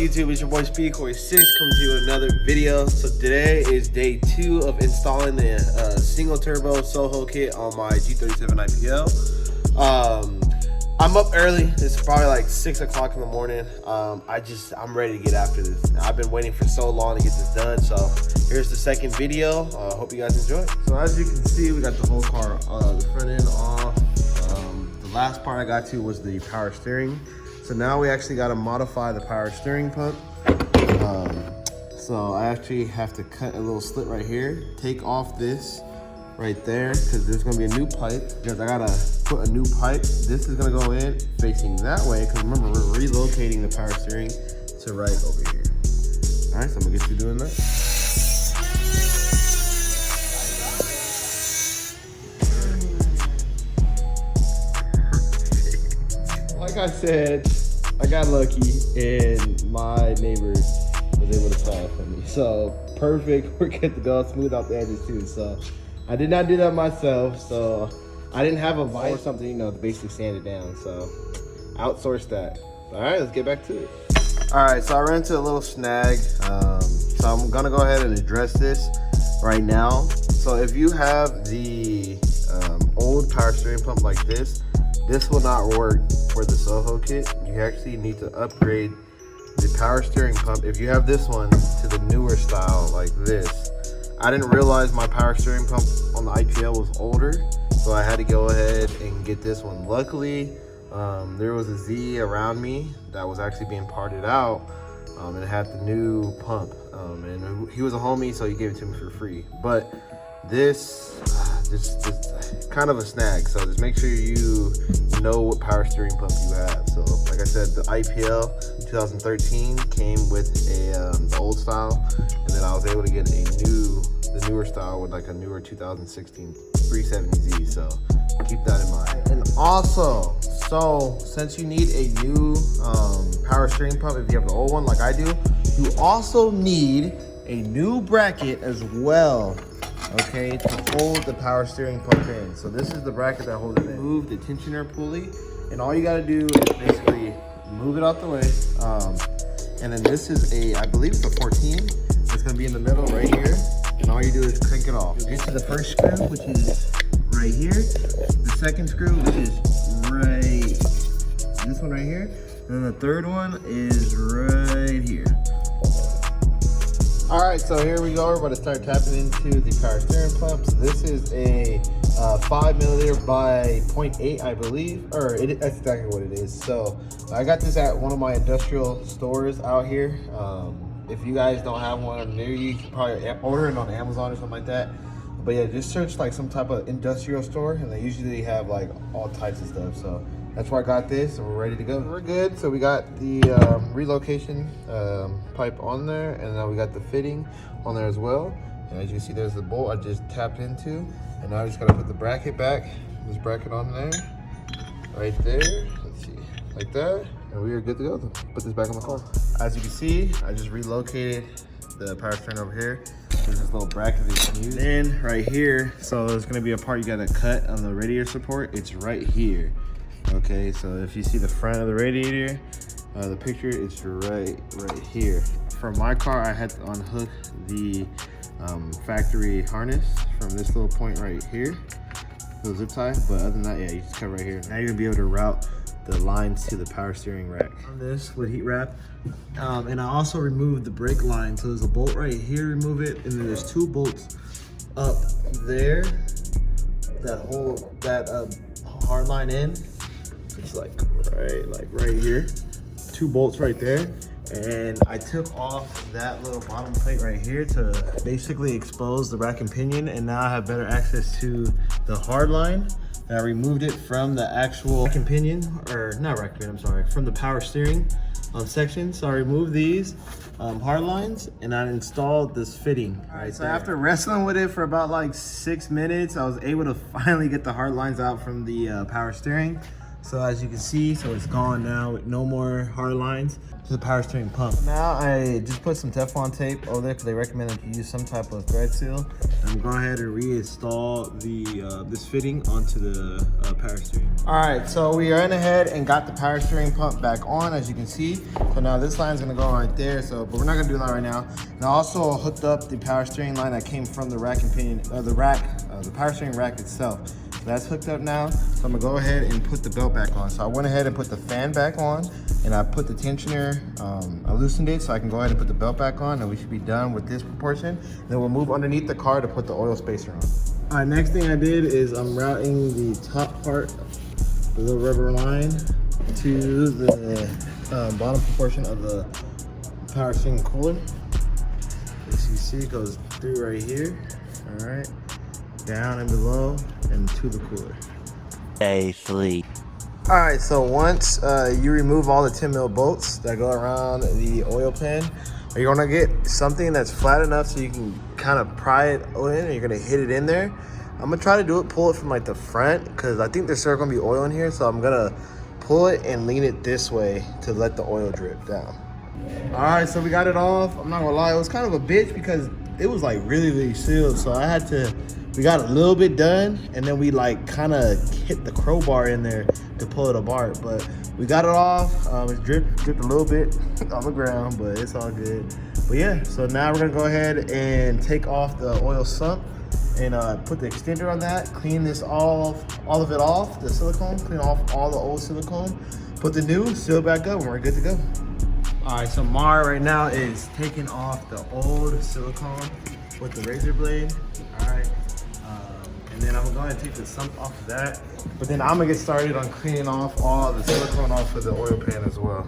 YouTube? It's your boy Speed46 coming to you with another video. So today is day 2 of installing the single turbo Soho kit on my G37 IPL. I'm up early. It's probably like 6 o'clock in the morning. I'm ready to get after this. I've been waiting for so long to get this done. So here's the second video. Hope you guys enjoy. So as you can see, we got the whole car, the front end off. The last part I got to was the power steering. So now we actually got to modify the power steering pump. So I actually have to cut a little slit right here, take off this right there, because there's gonna be a new pipe, because I gotta put a new pipe. This is gonna go in facing that way, because remember, we're relocating the power steering to right over here. All right, so I'm gonna get you doing that. Like I said, I got lucky and my neighbor was able to solve for me. So perfect, we're good to go, smooth out the edges too. So I did not do that myself. So I didn't have a vise or something, you know, to basically sand it down. So outsourced that. All right, let's get back to it. All right, so I ran into a little snag. So I'm gonna go ahead and address this right now. So if you have the old power steering pump like this will not work for the Soho kit. You actually need to upgrade the power steering pump, if you have this one, to the newer style like this. I didn't realize my power steering pump on the IPL was older, so I had to go ahead and get this one. Luckily, there was a Z around me that was actually being parted out, and it had the new pump. And he was a homie, so he gave it to me for free. But this kind of a snag, so just make sure you know what power steering pump you have. So like I said, the IPL 2013 came with the old style, and then I was able to get the newer style with like a newer 2016 370Z. So keep that in mind. And also, so since you need a new power steering pump, if you have the old one like I do, you also need a new bracket as well, okay, to hold the power steering pump in. So this is the bracket that holds it in. Move the tensioner pulley, and all you got to do is basically move it out the way. And then this is I believe it's a 14. It's going to be in the middle right here, and all you do is crank it off. You'll get to the first screw, which is right here. The second screw, which is this one right here. And then the third one is right here. All right, so here we go. We're about to start tapping into the power steering pump. So this is a 5 milliliter by 0.8, I believe, or that's exactly what it is. So I got this at one of my industrial stores out here. If you guys don't have one near you, you can probably order it on Amazon or something like that. But yeah, just search like some type of industrial store, and they usually have like all types of stuff. So that's where I got this, and we're ready to go. We're good. So we got the relocation pipe on there, and now we got the fitting on there as well. And as you see, there's the bolt I just tapped into, and now I just gotta put the bracket back. This bracket on there, right there. Let's see, like that, and we are good to go. Put this back on the car. As you can see, I just relocated the power steering over here. There's this little bracket that you can use. Then right here, so there's gonna be a part you gotta cut on the radiator support. It's right here. Okay, so if you see the front of the radiator, the picture is right here. For my car, I had to unhook the factory harness from this little point right here, the zip tie. But other than that, yeah, you just cut right here. Now you're gonna be able to route the lines to the power steering rack. On this with heat wrap, and I also removed the brake line. So there's a bolt right here, remove it, and then there's 2 bolts up there that hold that hard line in. It's like right here, 2 bolts right there. And I took off that little bottom plate right here to basically expose the rack and pinion, and now I have better access to the hard line. And I removed it from the actual rack and pinion, or not rack and pinion, I'm sorry, from the power steering section. So I removed these hard lines, and I installed this fitting right there. So after wrestling with it for about like 6 minutes, I was able to finally get the hard lines out from the power steering. So as you can see, so it's gone now with no more hard lines to the power steering pump. Now I just put some Teflon tape over there because they recommend that you use some type of thread seal. I'm going ahead and reinstall the this fitting onto the power steering. All right, so we ran ahead and got the power steering pump back on, as you can see. So now this line's gonna go right there. So, but we're not gonna do that right now. And I also hooked up the power steering line that came from the rack and pinion, the power steering rack itself. That's hooked up now, so I'm gonna go ahead and put the belt back on. So I went ahead and put the fan back on, and I put the tensioner, I loosened it so I can go ahead and put the belt back on, and we should be done with this portion. Then we'll move underneath the car to put the oil spacer on. All right, next thing I did is I'm routing the top part, the little rubber line, to the bottom portion of the power steering cooler. As you see, it goes through right here, all right? Down and below and to the cooler. Day 3. All right, so once you remove all the 10 mil bolts that go around the oil pan, you're gonna get something that's flat enough so you can kind of pry it in, and you're gonna hit it in there. I'm gonna try to pull it from like the front, because I think there's still gonna be oil in here, so I'm gonna pull it and lean it this way to let the oil drip down. All right, so we got it off. I'm not gonna lie, it was kind of a bitch because it was like really sealed, so we got a little bit done, and then we like kind of hit the crowbar in there to pull it apart, but we got it off. It dripped a little bit on the ground, but it's all good. But yeah, so now we're gonna go ahead and take off the oil sump and put the extender on that, clean this all of it off, the silicone, clean off all the old silicone, put the new, seal back up, and we're good to go. All right, so Mar right now is taking off the old silicone with the razor blade. All right. And then I'm going to take the sump off of that. But then I'm gonna get started on cleaning off all the silicone off of the oil pan as well.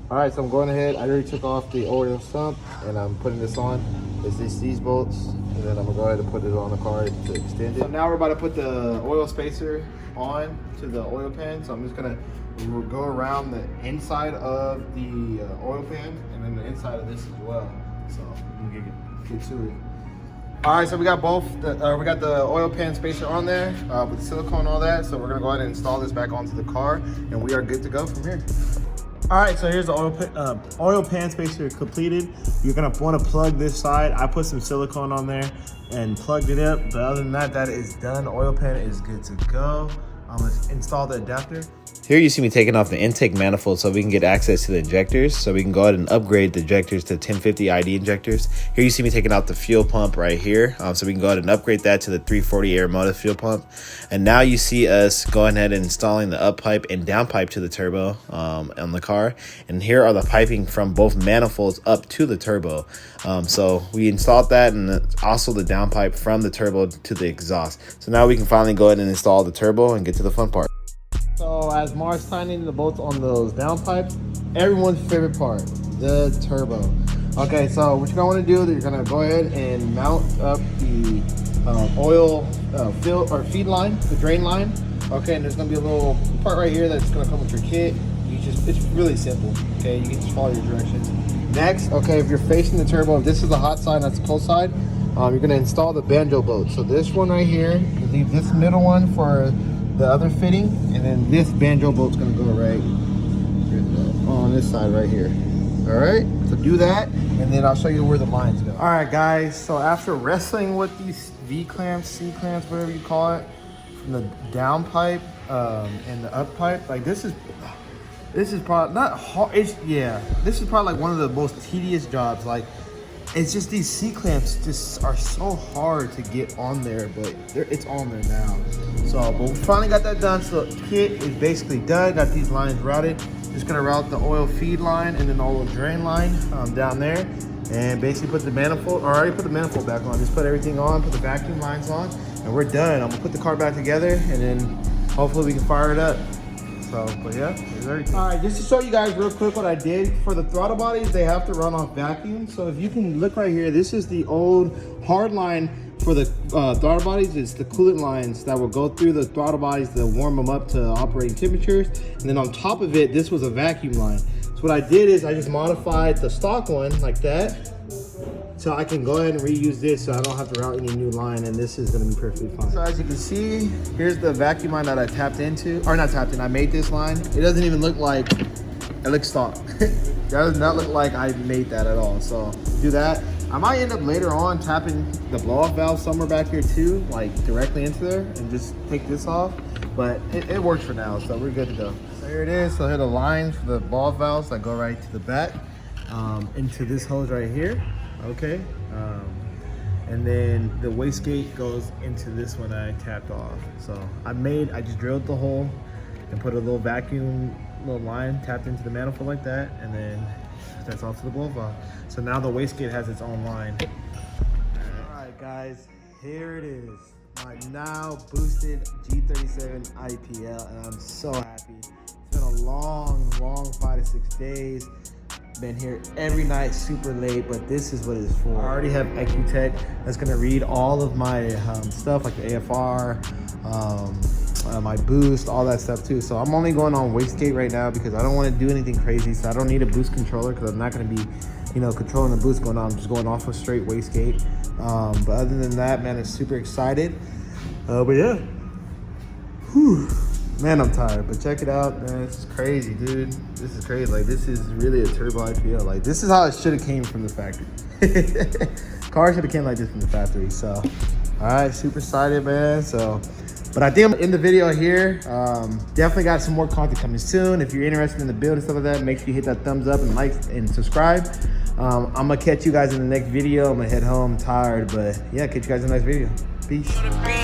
All right, so I'm going ahead. I already took off the oil sump, and I'm putting this on. It's these bolts, and then I'm gonna go ahead and put it on the car to extend it. So now we're about to put the oil spacer on to the oil pan. So I'm just gonna go around the inside of the oil pan, and then the inside of this as well. So we can get to it. All right, so we got we got the oil pan spacer on there with the silicone and all that. So we're gonna go ahead and install this back onto the car, and we are good to go from here. All right, so here's the oil pan spacer completed. You're gonna wanna plug this side. I put some silicone on there and plugged it up, but other than that, that is done. The oil pan is good to go. Let's install the adapter. Here you see me taking off the intake manifold so we can get access to the injectors, so we can go ahead and upgrade the injectors to 1050 ID injectors. Here you see me taking out the fuel pump right here, so we can go ahead and upgrade that to the 340 air motive fuel pump. And now you see us going ahead and installing the up pipe and down pipe to the turbo on the car. And here are the piping from both manifolds up to the turbo. So we installed that, and also the down pipe from the turbo to the exhaust. So now we can finally go ahead and install the turbo and get to the fun part. So as Mar's tightening the bolts on those down pipes, everyone's favorite part, the turbo. Okay, so what you're gonna wanna do is you're gonna go ahead and mount up the oil feed line, the drain line. Okay, and there's gonna be a little part right here that's gonna come with your kit. It's really simple, okay? You can just follow your directions. Next, okay, if you're facing the turbo, if this is the hot side, that's the cold side, you're gonna install the Banjo bolt. So this one right here, you leave this middle one for the other fitting, and then this Banjo bolt's gonna go right on this side right here. All right, so do that, and then I'll show you where the lines go. All right, guys, so after wrestling with these V-clamps, C-clamps, whatever you call it, from the down pipe and the up pipe, like this is probably not hard. This is probably like one of the most tedious jobs. Like, it's just these C-clamps just are so hard to get on there, but it's on there now. So, but we finally got that done. So the kit is basically done. Got these lines routed. Just gonna route the oil feed line and then the oil drain line down there, and basically put the manifold, or I already put the manifold back on. Just put everything on, put the vacuum lines on, and we're done. I'm gonna put the car back together, and then hopefully we can fire it up. So, but yeah, there's everything. All right, just to show you guys real quick what I did. For the throttle bodies, they have to run off vacuum. So if you can look right here, this is the old hard line for the throttle bodies. It's the coolant lines that will go through the throttle bodies to warm them up to operating temperatures. And then on top of it, this was a vacuum line. So what I did is I just modified the stock one like that. So I can go ahead and reuse this so I don't have to route any new line, and this is gonna be perfectly fine. So as you can see, here's the vacuum line that I tapped into, or not tapped in, I made this line. It doesn't even look like, it looks stock. That does not look like I made that at all. So do that. I might end up later on tapping the blow off valve somewhere back here too, like directly into there, and just take this off. But it works for now, so we're good to go. So here it is. So here are the lines for the blow off valves that go right to the back, into this hose right here. Okay, and then the wastegate goes into this one I tapped off. So I just drilled the hole and put a little vacuum, little line tapped into the manifold like that, and then that's off to the blow valve. So now the wastegate has its own line. All right, guys, here it is. My now boosted G37 IPL, and I'm so happy. It's been a long 5 to 6 days. Been here every night, super late, but this is what it's for. I already have IQ Tech that's gonna read all of my stuff, like the AFR, my boost, all that stuff too. So I'm only going on wastegate right now because I don't want to do anything crazy. So I don't need a boost controller because I'm not gonna be, controlling the boost going on. I'm just going off a straight wastegate. But other than that, man, I'm super excited. But yeah, whew. Man, I'm tired, but check it out, man. This is crazy, dude. This is crazy. Like, this is really a turbo IPL. Like, this is how it should have came from the factory. Car should have came like this from the factory. So, all right, super excited, man. So, but I think I'm in the video here. Definitely got some more content coming soon. If you're interested in the build and stuff like that, make sure you hit that thumbs up and like and subscribe. I'm gonna catch you guys in the next video. I'm gonna head home tired, but yeah, catch you guys in the next video. Peace.